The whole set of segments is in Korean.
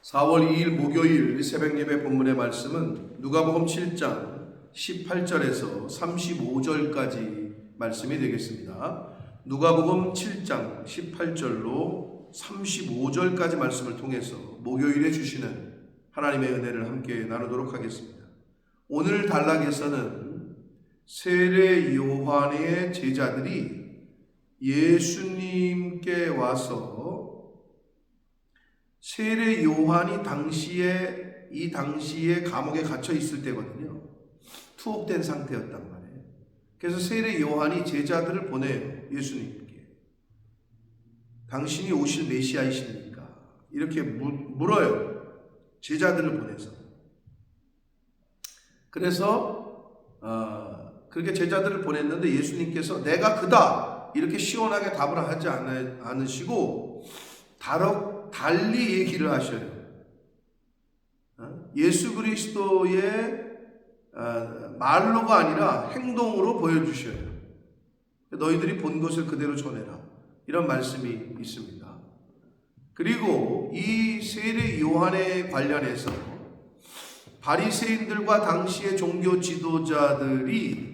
4월 2일 목요일 새벽예배 본문의 말씀은 누가복음 7장 18절에서 35절까지 말씀이 되겠습니다. 누가복음 7장 18절로 35절까지 말씀을 통해서 목요일에 주시는 하나님의 은혜를 함께 나누도록 하겠습니다. 오늘 단락에서는 세례 요한의 제자들이 예수님께 와서 세례 요한이 이 당시에 감옥에 갇혀 있을 때거든요. 투옥된 상태였단 말이에요. 그래서 세례 요한이 제자들을 보내요. 예수님께. 당신이 오실 메시아이십니까? 이렇게 물어요. 제자들을 보내서. 그래서 그렇게 제자들을 보냈는데 예수님께서 내가 그다 이렇게 시원하게 답을 하지 않으시고 달리 얘기를 하셔요. 예수 그리스도의 말로가 아니라 행동으로 보여주셔요. 너희들이 본 것을 그대로 전해라. 이런 말씀이 있습니다. 그리고 이 세례 요한에 관련해서 바리새인들과 당시의 종교 지도자들이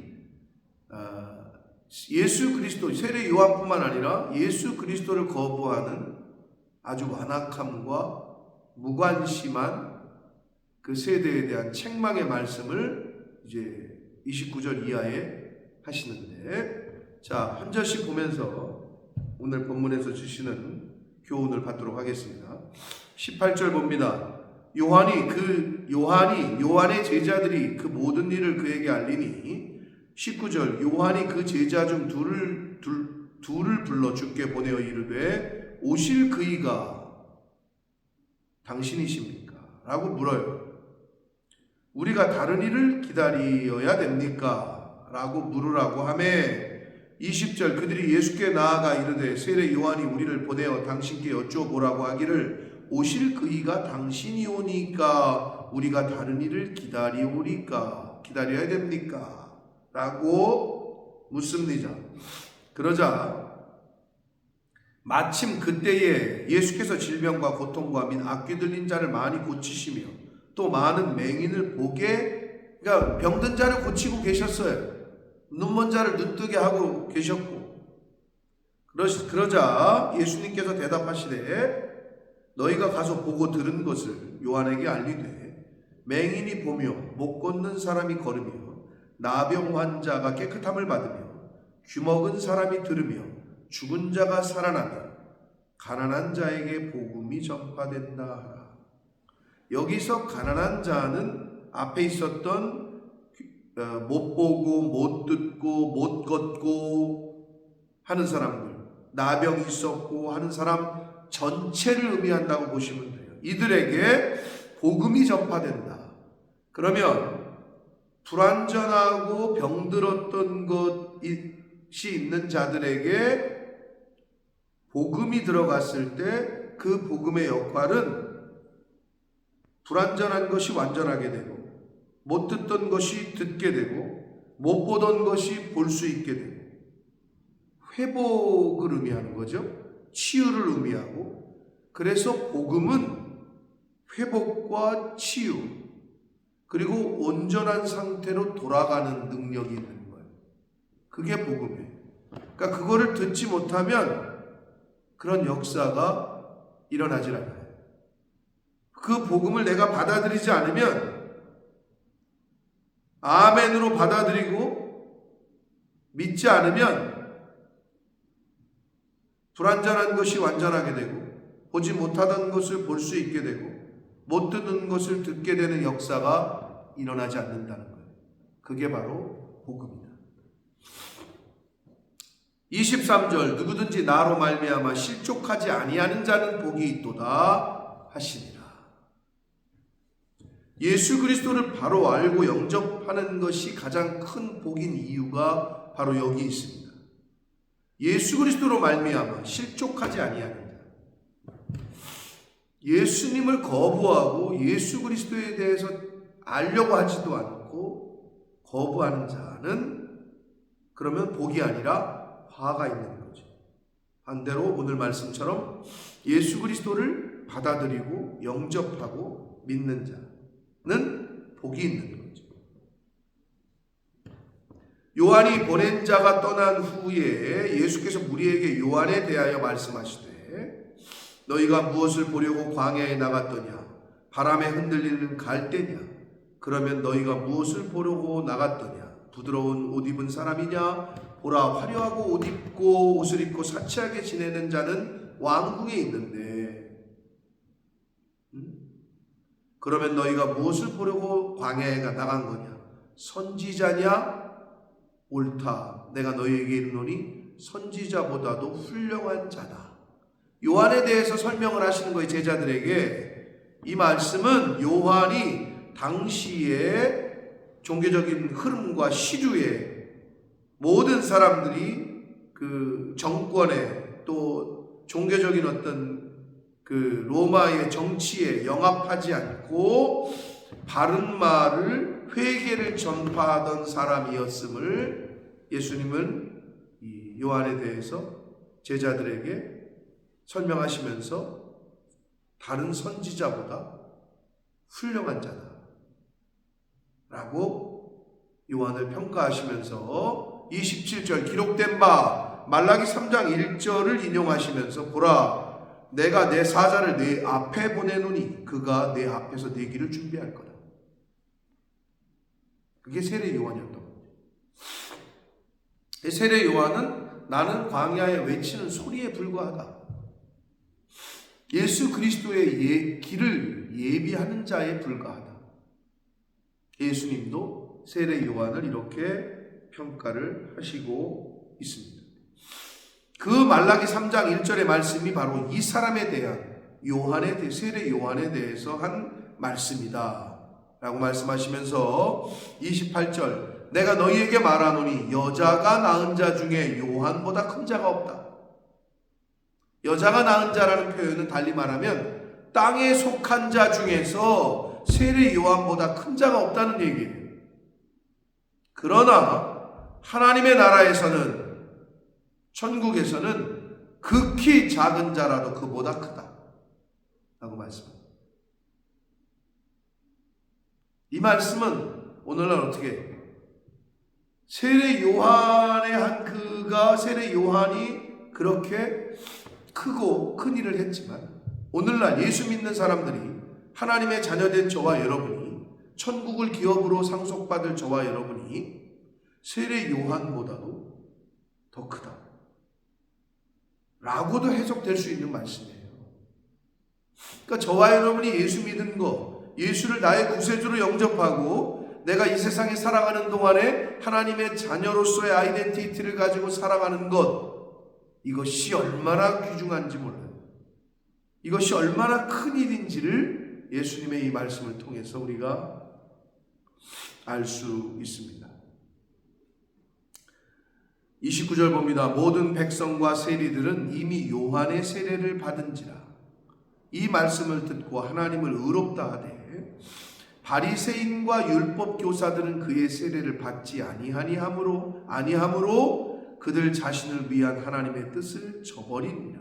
예수 그리스도, 세례 요한뿐만 아니라 예수 그리스도를 거부하는 아주 완악함과 무관심한 그 세대에 대한 책망의 말씀을 이제 29절 이하에 하시는데, 자, 한 절씩 보면서 오늘 본문에서 주시는 교훈을 받도록 하겠습니다. 18절 봅니다. 요한의 제자들이 그 모든 일을 그에게 알리니 19절 요한이 그 제자 중 둘을 불러 주께 보내어 이르되 오실 그이가 당신이십니까? 라고 물어요. 우리가 다른 일을 기다려야 됩니까? 라고 물으라고 하매 20절 그들이 예수께 나아가 이르되 세례 요한이 우리를 보내어 당신께 여쭤보라고 하기를 오실 그이가 당신이오니까 우리가 다른 일을 기다려야 됩니까? 라고 묻습니다. 그러자 마침 그때에 예수께서 질병과 고통과 및 악귀 들린 자를 많이 고치시며 또 많은 맹인을 그러니까 병든 자를 고치고 계셨어요. 눈먼 자를 눈뜨게 하고 계셨고, 그러자 예수님께서 대답하시되 너희가 가서 보고 들은 것을 요한에게 알리되 맹인이 보며 못 걷는 사람이 걸으며 나병 환자가 깨끗함을 받으며 귀먹은 사람이 들으며 죽은 자가 살아나며 가난한 자에게 복음이 전파된다 하라. 여기서 가난한 자는 앞에 있었던 못 보고 못 듣고 못 걷고 하는 사람들, 나병이 있었고 하는 사람 전체를 의미한다고 보시면 돼요. 이들에게 복음이 전파된다. 그러면 불완전하고 병들었던 것이 있는 자들에게 복음이 들어갔을 때 그 복음의 역할은 불완전한 것이 완전하게 되고 못 듣던 것이 듣게 되고 못 보던 것이 볼 수 있게 되고 회복을 의미하는 거죠. 치유를 의미하고, 그래서 복음은 회복과 치유 그리고 온전한 상태로 돌아가는 능력이 있는 거예요. 그게 복음이에요. 그러니까 그거를 듣지 못하면 그런 역사가 일어나질 않아요. 그 복음을 내가 받아들이지 않으면 아멘으로 받아들이고 믿지 않으면 불완전한 것이 완전하게 되고 보지 못하던 것을 볼 수 있게 되고 못 듣는 것을 듣게 되는 역사가 일어나지 않는다는 거예요. 그게 바로 복음이다. 23절 누구든지 나로 말미암아 실족하지 아니하는 자는 복이 있도다 하시니라. 예수 그리스도를 바로 알고 영접하는 것이 가장 큰 복인 이유가 바로 여기 있습니다. 예수 그리스도로 말미암아 실족하지 아니하는 자, 예수님을 거부하고 예수 그리스도에 대해서 알려고 하지도 않고 거부하는 자는 그러면 복이 아니라 화가 있는 거죠. 반대로 오늘 말씀처럼 예수 그리스도를 받아들이고 영접하고 믿는 자는 복이 있는 거죠. 요한이 보낸 자가 떠난 후에 예수께서 우리에게 요한에 대하여 말씀하시되 너희가 무엇을 보려고 광야에 나갔더냐? 바람에 흔들리는 갈대냐? 그러면 너희가 무엇을 보려고 나갔더냐? 부드러운 옷 입은 사람이냐? 보라, 화려하고 옷 입고 옷을 입고 사치하게 지내는 자는 왕궁에 있는데 그러면 너희가 무엇을 보려고 광야에 나간 거냐? 선지자냐? 옳다. 내가 너희에게 이르노니 선지자보다도 훌륭한 자다. 요한에 대해서 설명을 하시는 거예요. 제자들에게. 이 말씀은 요한이 당시의 종교적인 흐름과 시류에 모든 사람들이 그 정권에 또 종교적인 어떤 그 로마의 정치에 영합하지 않고 바른 말을 회개를 전파하던 사람이었음을 예수님은 이 요한에 대해서 제자들에게 설명하시면서 다른 선지자보다 훌륭한 자다 라고 요한을 평가하시면서 27절 기록된 바 말라기 3장 1절을 인용하시면서 보라 내가 내 사자를 내 앞에 보내노니 그가 내 앞에서 내 길을 준비할 거다. 그게 세례 요한이었던 거죠. 세례 요한은 나는 광야에 외치는 소리에 불과하다. 예수 그리스도의 길을 예비하는 자에 불과하다. 예수님도 세례 요한을 이렇게 평가를 하시고 있습니다. 그 말라기 3장 1절의 말씀이 바로 이 사람에 대한 세례 요한에 대해서 한 말씀이다 라고 말씀하시면서 28절 내가 너희에게 말하노니 여자가 낳은 자 중에 요한보다 큰 자가 없다. 여자가 낳은 자라는 표현은 달리 말하면 땅에 속한 자 중에서 세례 요한보다 큰 자가 없다는 얘기예요. 그러나 하나님의 나라에서는 천국에서는 극히 작은 자라도 그보다 크다 라고 말씀합니다. 이 말씀은 오늘날 어떻게 세례 요한의 세례 요한이 그렇게 크고 큰 일을 했지만 오늘날 예수 믿는 사람들이 하나님의 자녀된 저와 여러분이 천국을 기업으로 상속받을 저와 여러분이 세례 요한보다도 더 크다 라고도 해석될 수 있는 말씀이에요. 그러니까 저와 여러분이 예수 믿은 거, 예수를 나의 구세주로 영접하고 내가 이 세상에 살아가는 동안에 하나님의 자녀로서의 아이덴티티를 가지고 살아가는 것, 이것이 얼마나 귀중한지 몰라요. 이것이 얼마나 큰 일인지를 예수님의 이 말씀을 통해서 우리가 알 수 있습니다. 29절 봅니다. 모든 백성과 세리들은 이미 요한의 세례를 받은지라. 이 말씀을 듣고 하나님을 의롭다 하되 바리새인과 율법 교사들은 그의 세례를 받지 아니하므로 그들 자신을 위한 하나님의 뜻을 저버리니라.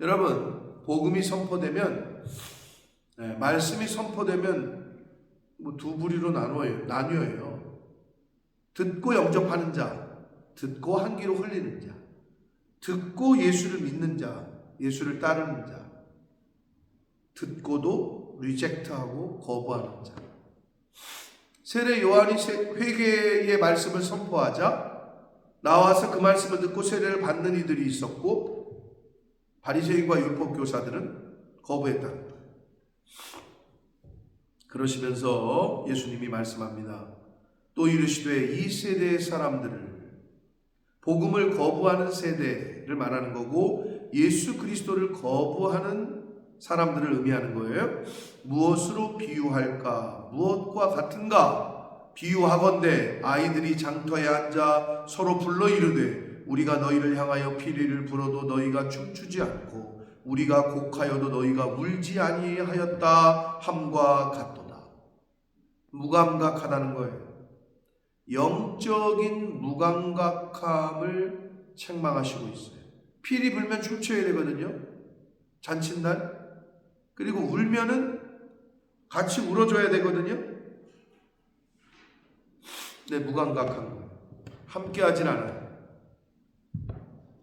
여러분, 복음이 선포되면 말씀이 선포되면 두 부류로 나뉘어요. 듣고 영접하는 자, 듣고 한 귀로 흘리는 자, 듣고 예수를 믿는 자, 예수를 따르는 자, 듣고도 리젝트하고 거부하는 자. 세례 요한이 회개의 말씀을 선포하자 나와서 그 말씀을 듣고 세례를 받는 이들이 있었고 바리새인과 율법 교사들은 거부했다. 그러시면서 예수님이 말씀합니다. 또 이르시되 이 세대의 사람들을 복음을 거부하는 세대를 말하는 거고 예수 그리스도를 거부하는 사람들을 의미하는 거예요. 무엇으로 비유할까? 무엇과 같은가? 비유하건대 아이들이 장터에 앉아 서로 불러 이르되 우리가 너희를 향하여 피리를 불어도 너희가 춤추지 않고 우리가 곡하여도 너희가 울지 아니하였다 함과 같도다. 무감각하다는 거예요. 영적인 무감각함을 책망하시고 있어요. 피리 불면 춤춰야 되거든요. 잔칫날 그리고 울면은 같이 울어줘야 되거든요. 네, 무감각한 거. 함께 하진 않아요.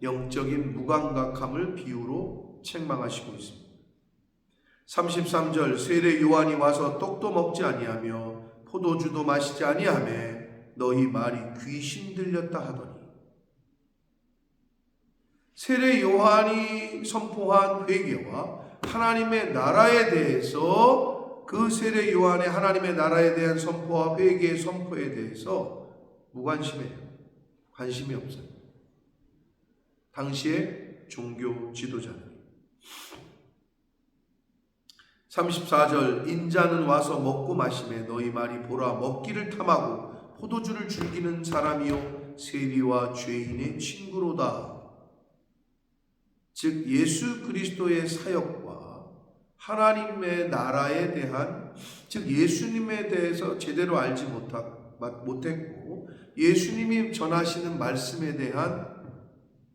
영적인 무감각함을 비유로 책망하시고 있습니다. 33절 세례 요한이 와서 떡도 먹지 아니하며 포도주도 마시지 아니하며 너희 말이 귀신 들렸다 하더니, 세례 요한이 선포한 회개와 하나님의 나라에 대해서, 그 세례 요한의 하나님의 나라에 대한 선포와 회개의 선포에 대해서 무관심해요. 관심이 없어요. 당시의 종교 지도자들. 34절 인자는 와서 먹고 마시매 너희 말이 보라 먹기를 탐하고 포도주를 즐기는 사람이요 세리와 죄인의 친구로다. 즉 예수 그리스도의 사역과 하나님의 나라에 대한, 즉 예수님에 대해서 제대로 알지 못했고 예수님이 전하시는 말씀에 대한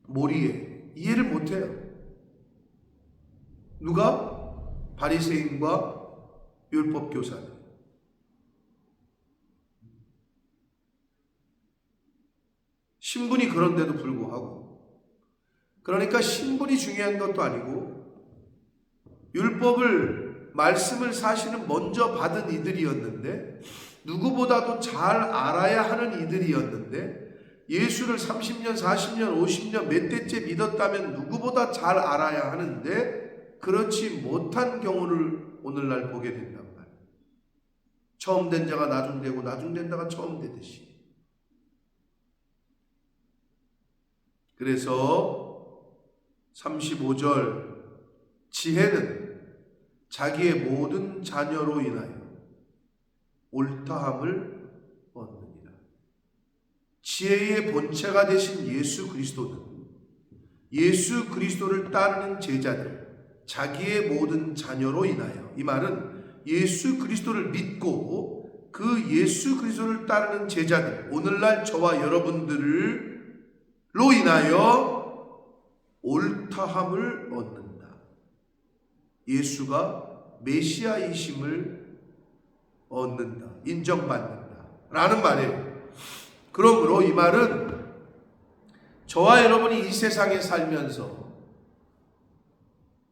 몰이에 이해를 못해요. 누가? 바리새인과 율법교사들. 신분이 그런데도 불구하고, 그러니까 신분이 중요한 것도 아니고 율법을, 말씀을 사실은 먼저 받은 이들이었는데, 누구보다도 잘 알아야 하는 이들이었는데, 예수를 30년, 40년, 50년 몇 대째 믿었다면 누구보다 잘 알아야 하는데 그렇지 못한 경우를 오늘날 보게 된단 말이에요. 처음 된 자가 나중되고 나중된 자가 처음 되듯이. 그래서 35절 지혜는 자기의 모든 자녀로 인하여 옳다함을 얻느니라. 지혜의 본체가 되신 예수 그리스도는 예수 그리스도를 따르는 제자들, 자기의 모든 자녀로 인하여, 이 말은 예수 그리스도를 믿고 그 예수 그리스도를 따르는 제자들, 오늘날 저와 여러분들로 인하여 옳다함을 얻는다. 예수가 메시아이심을 얻는다, 인정받는다 라는 말이에요. 그러므로 이 말은 저와 여러분이 이 세상에 살면서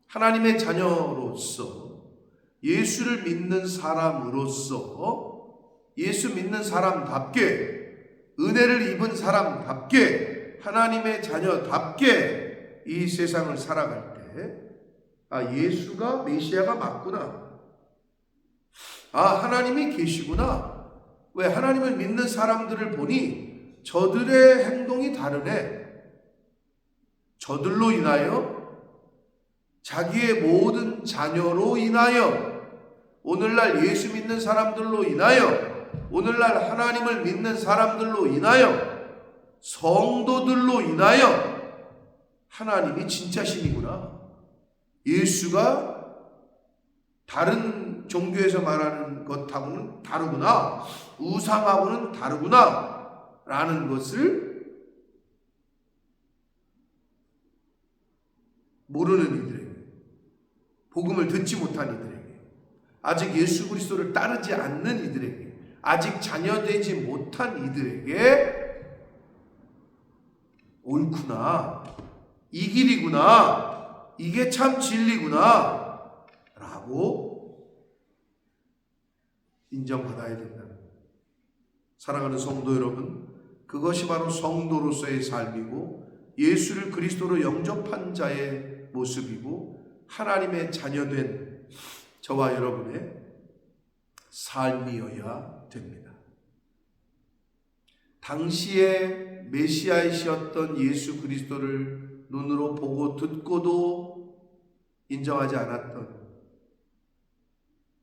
하나님의 자녀로서, 예수를 믿는 사람으로서, 예수 믿는 사람답게, 은혜를 입은 사람답게, 하나님의 자녀답게 이 세상을 살아갈 때, 아, 예수가 메시아가 맞구나. 아, 하나님이 계시구나. 왜? 하나님을 믿는 사람들을 보니 저들의 행동이 다르네. 저들로 인하여, 자기의 모든 자녀로 인하여, 오늘날 예수 믿는 사람들로 인하여, 오늘날 하나님을 믿는 사람들로 인하여, 성도들로 인하여 하나님이 진짜 신이구나. 예수가 다른 종교에서 말하는 것하고는 다르구나. 우상하고는 다르구나. 라는 것을 모르는 이들에게, 복음을 듣지 못한 이들에게, 아직 예수 그리스도를 따르지 않는 이들에게, 아직 자녀되지 못한 이들에게 옳구나, 이 길이구나, 이게 참 진리구나 라고 인정받아야 된다는 거예요. 사랑하는 성도 여러분, 그것이 바로 성도로서의 삶이고 예수를 그리스도로 영접한 자의 모습이고 하나님의 자녀된 저와 여러분의 삶이어야 됩니다. 당시에 메시아이셨던 예수 그리스도를 눈으로 보고 듣고도 인정하지 않았던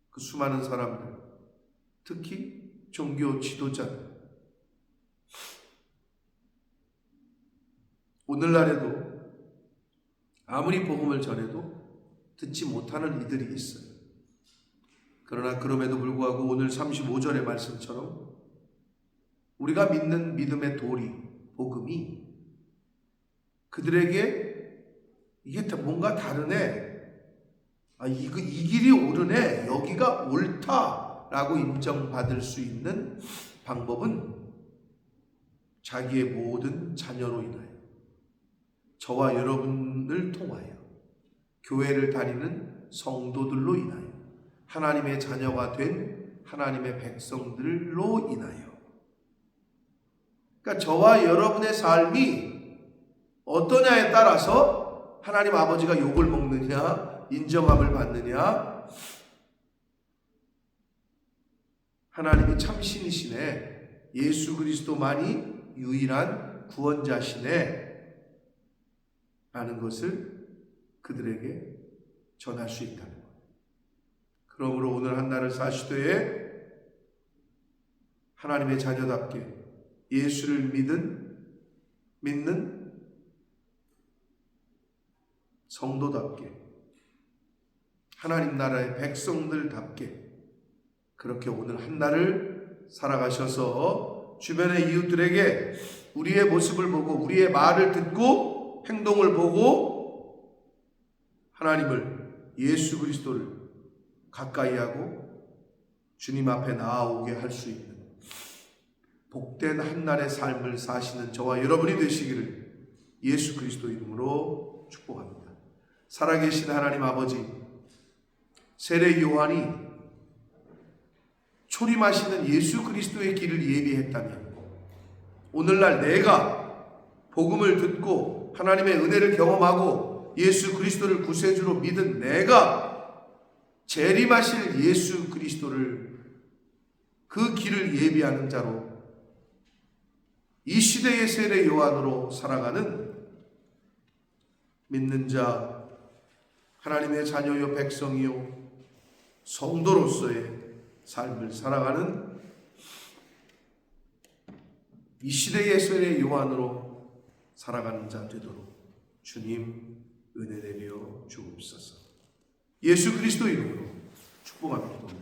그 수많은 사람들, 특히 종교 지도자들, 오늘날에도 아무리 복음을 전해도 듣지 못하는 이들이 있어요. 그러나 그럼에도 불구하고 오늘 35절의 말씀처럼 우리가 믿는 믿음의 도리, 복음이 그들에게 이게 뭔가 다르네, 이 길이 옳으네, 여기가 옳다라고 인정받을 수 있는 방법은 자기의 모든 자녀로 인하여, 저와 여러분을 통하여, 교회를 다니는 성도들로 인하여, 하나님의 자녀가 된 하나님의 백성들로 인하여. 그러니까 저와 여러분의 삶이 어떠냐에 따라서 하나님 아버지가 욕을 먹느냐, 인정함을 받느냐, 하나님이 참신이시네, 예수 그리스도만이 유일한 구원자시네 라는 것을 그들에게 전할 수 있다는 것. 그러므로 오늘 한날을 사시되에 하나님의 자녀답게 예수를 믿는 성도답게, 하나님 나라의 백성들답게 그렇게 오늘 한날을 살아가셔서 주변의 이웃들에게 우리의 모습을 보고, 우리의 말을 듣고, 행동을 보고 하나님을, 예수 그리스도를 가까이 하고 주님 앞에 나아오게 할 수 있는 복된 한날의 삶을 사시는 저와 여러분이 되시기를 예수 그리스도 이름으로 축복합니다. 살아계신 하나님 아버지, 세례 요한이 초림하시는 예수 그리스도의 길을 예비했다면, 오늘날 내가 복음을 듣고 하나님의 은혜를 경험하고 예수 그리스도를 구세주로 믿은 내가 재림하실 예수 그리스도를, 그 길을 예비하는 자로, 이 시대의 세례 요한으로 살아가는 믿는 자, 하나님의 자녀요 백성이요 성도로서의 삶을 살아가는 이 시대의 세례 요한으로 살아가는 자 되도록 주님 은혜 내려 주옵소서. 예수 그리스도 이름으로 축복합니다.